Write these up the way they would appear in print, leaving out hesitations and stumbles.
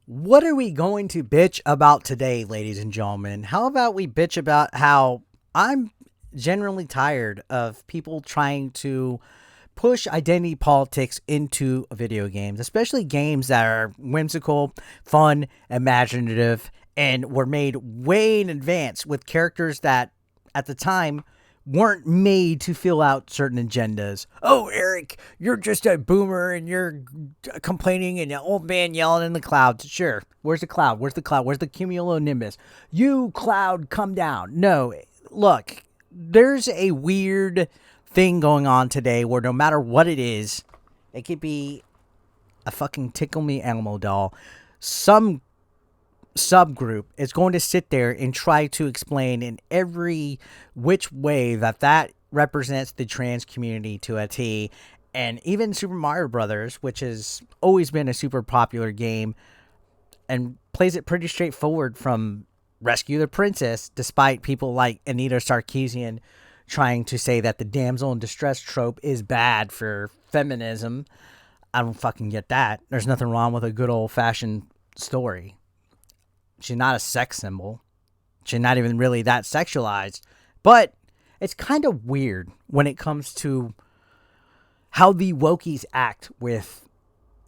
What are we going to bitch about today, ladies and gentlemen? How about we bitch about how I'm generally tired of people trying to push identity politics into video games, especially games that are whimsical, fun, imaginative, and were made way in advance with characters that at the time weren't made to fill out certain agendas. Oh, Eric, you're just a boomer and you're complaining and an old man yelling in the clouds. Sure. Where's the cloud? Where's the cloud? Where's the cumulonimbus? You cloud, come down. No, look, there's a weird thing going on today where no matter what it is, it could be a fucking tickle me Elmo doll. Some subgroup is going to sit there and try to explain in every which way that represents the trans community to a T. And even Super Mario Brothers, which has always been a super popular game and plays it pretty straightforward from rescue the princess, despite people like Anita Sarkeesian trying to say that the damsel in distress trope is bad for feminism. I don't fucking get that. There's nothing wrong with a good old fashioned story. She's not a sex symbol. She's not even really that sexualized. But it's kind of weird when it comes to how the wokies act with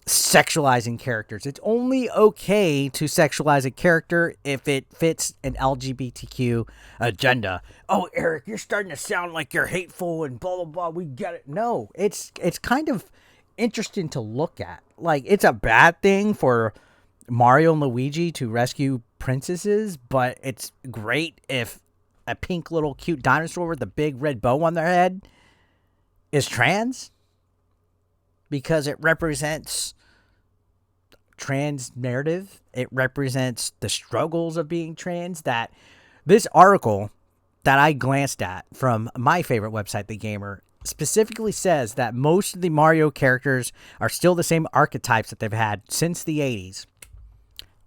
sexualizing characters. It's only okay to sexualize a character if it fits an LGBTQ agenda. Oh, Eric, you're starting to sound like you're hateful and blah, blah, blah. We get it. No, it's kind of interesting to look at. Like, it's a bad thing for Mario and Luigi to rescue princesses, but it's great if a pink little cute dinosaur with a big red bow on their head is trans because it represents trans narrative. It represents the struggles of being trans. That this article that I glanced at from my favorite website, The Gamer, specifically says that most of the Mario characters are still the same archetypes that they've had since the 80s.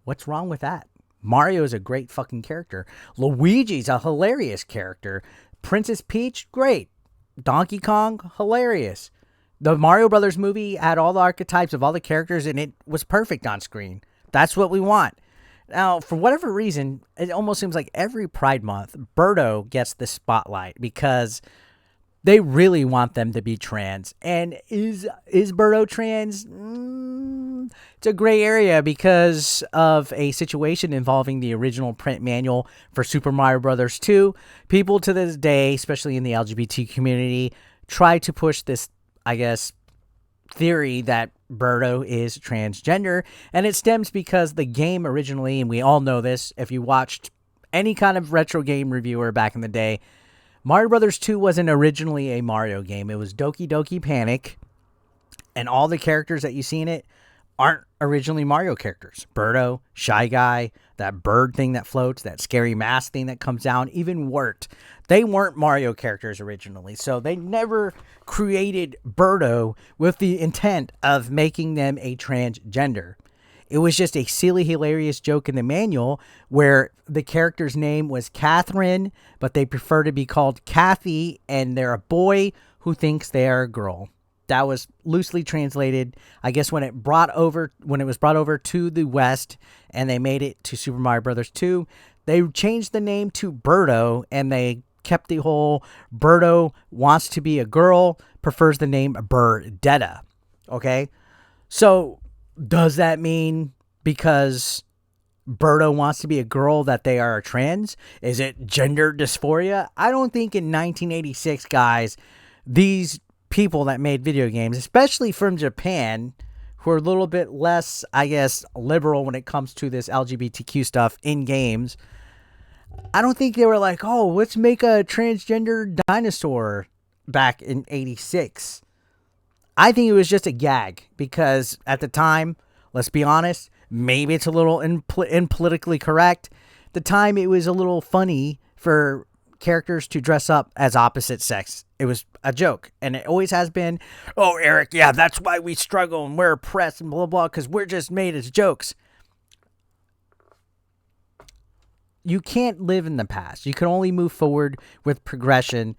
What's wrong with that? Mario is a great fucking character. Luigi's a hilarious character. Princess Peach, great. Donkey Kong, hilarious. The Mario Brothers movie had all the archetypes of all the characters and it was perfect on screen. That's what we want. Now, for whatever reason, it almost seems like every Pride Month, Birdo gets the spotlight because they really want them to be trans. And is Birdo trans? It's a gray area because of a situation involving the original print manual for Super Mario Brothers 2. People to this day, especially in the LGBT community, try to push this, I guess, theory that Birdo is transgender. And it stems because the game originally, and we all know this, if you watched any kind of retro game reviewer back in the day, Mario Brothers 2 wasn't originally a Mario game. It was Doki Doki Panic. And all the characters that you see in it aren't originally Mario characters. Birdo, Shy Guy, that bird thing that floats, that scary mask thing that comes down, even Wirt. They weren't Mario characters originally. So they never created Birdo with the intent of making them a transgender. It was just a silly, hilarious joke in the manual where the character's name was Catherine, but they prefer to be called Kathy, and they're a boy who thinks they are a girl. That was loosely translated, I guess, when it was brought over to the West and they made it to Super Mario Brothers 2. They changed the name to Birdo, and they kept the whole Birdo wants to be a girl, prefers the name Birdetta. Okay? So does that mean because Birdo wants to be a girl that they are trans? Is it gender dysphoria? I don't think in 1986, guys, these people that made video games, especially from Japan, who are a little bit less, I guess, liberal when it comes to this LGBTQ stuff in games, I don't think they were like, oh, let's make a transgender dinosaur back in 86. I think it was just a gag because at the time, let's be honest, maybe it's a little politically correct. At the time, it was a little funny for characters to dress up as opposite sex. It was a joke, and it always has been. Oh, Eric, yeah, that's why we struggle and we're oppressed and blah, blah, because we're just made as jokes. You can't live in the past. You can only move forward with progression.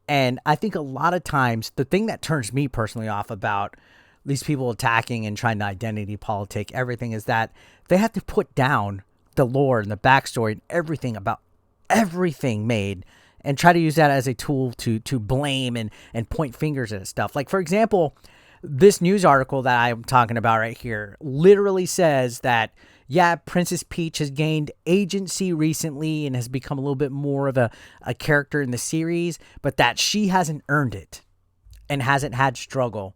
And I think a lot of times, the thing that turns me personally off about these people attacking and trying to identity politic everything is that they have to put down the lore and the backstory and everything about everything made and try to use that as a tool to blame and point fingers at stuff. Like, for example, this news article that I'm talking about right here literally says that, yeah, Princess Peach has gained agency recently and has become a little bit more of a character in the series, but that she hasn't earned it and hasn't had struggle.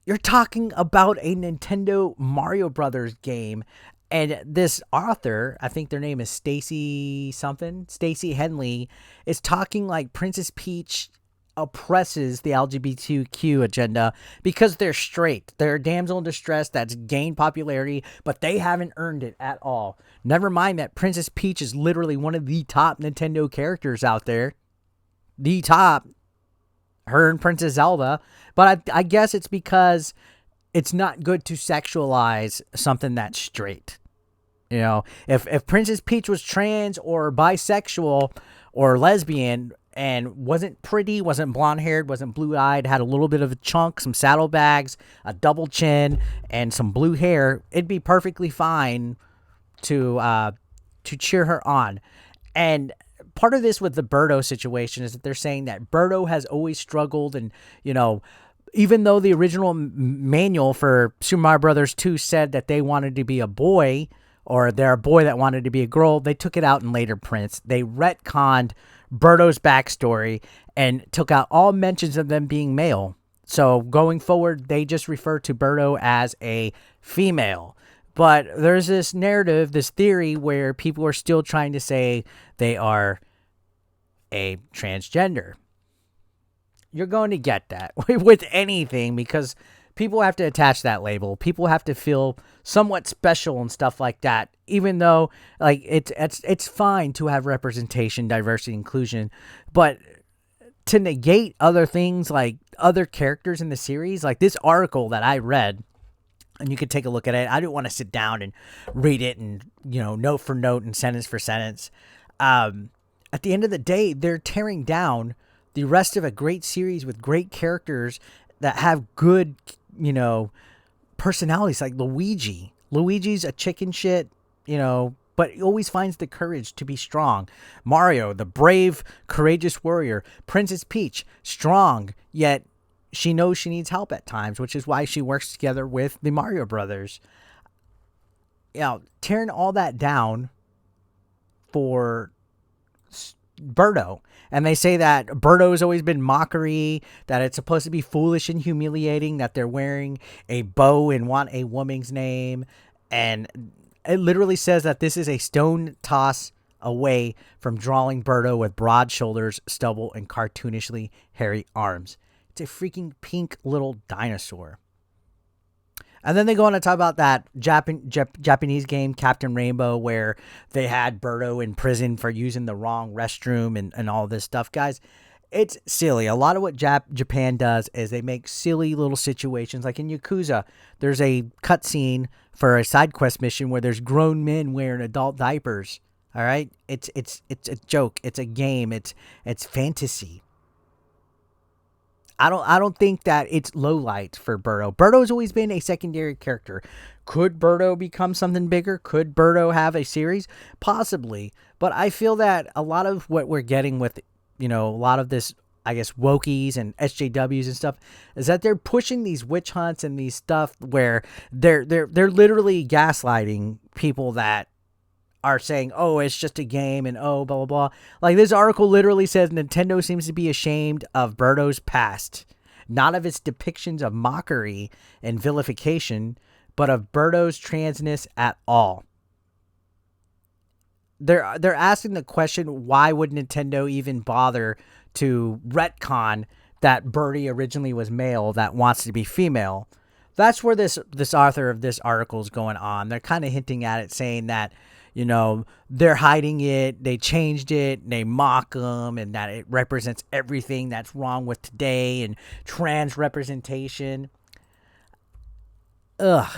You're talking about a Nintendo Mario Brothers game, and this author, I think their name is Stacy Henley, is talking like Princess Peach oppresses the LGBTQ agenda because they're straight. They're a damsel in distress that's gained popularity, but they haven't earned it at all. Never mind that Princess Peach is literally one of the top Nintendo characters out there. The top. Her and Princess Zelda. But I guess it's because it's not good to sexualize something that's straight. You know, if Princess Peach was trans or bisexual or lesbian and wasn't pretty, wasn't blonde-haired, wasn't blue-eyed, had a little bit of a chunk, some saddlebags, a double chin, and some blue hair, it'd be perfectly fine to cheer her on. And part of this with the Birdo situation is that they're saying that Birdo has always struggled and, you know, even though the original manual for Super Mario Brothers 2 said that they wanted to be a boy or they're a boy that wanted to be a girl, they took it out in later prints. They retconned Birdo's backstory and took out all mentions of them being male. So going forward, they just refer to Birdo as a female. But there's this narrative, this theory where people are still trying to say they are a transgender. You're going to get that with anything because people have to attach that label. People have to feel somewhat special and stuff like that, even though like it's fine to have representation, diversity, inclusion, but to negate other things like other characters in the series, like this article that I read, and you could take a look at it. I didn't want to sit down and read it and, you know, note for note and sentence for sentence. At the end of the day, they're tearing down the rest of a great series with great characters that have good, you know, personalities like Luigi. Luigi's a chicken shit, you know, but he always finds the courage to be strong. Mario, the brave, courageous warrior. Princess Peach, strong, yet she knows she needs help at times, which is why she works together with the Mario Brothers. You know, tearing all that down for Birdo. And they say that Birdo has always been mockery, that it's supposed to be foolish and humiliating, that they're wearing a bow and want a woman's name. And it literally says that this is a stone toss away from drawing Birdo with broad shoulders, stubble, and cartoonishly hairy arms. It's a freaking pink little dinosaur. And then they go on to talk about that Japanese game, Captain Rainbow, where they had Birdo in prison for using the wrong restroom and all this stuff. Guys, it's silly. A lot of what Japan does is they make silly little situations. Like in Yakuza, there's a cutscene for a side quest mission where there's grown men wearing adult diapers. All right? It's a joke. It's a game. It's fantasy. I don't think that it's low light for Birdo. Birdo's always been a secondary character. Could Birdo become something bigger? Could Birdo have a series? Possibly. But I feel that a lot of what we're getting with, you know, a lot of this, I guess, wokies and SJWs and stuff is that they're pushing these witch hunts and these stuff where they're literally gaslighting people that are saying, oh, it's just a game and oh, blah, blah, blah. Like this article literally says Nintendo seems to be ashamed of Birdo's past, not of its depictions of mockery and vilification, but of Birdo's transness at all. They're asking the question, why would Nintendo even bother to retcon that Birdie originally was male that wants to be female? That's where this author of this article is going on. They're kind of hinting at it, saying that, you know, they're hiding it, they changed it, they mock them, and that it represents everything that's wrong with today and trans representation. Ugh.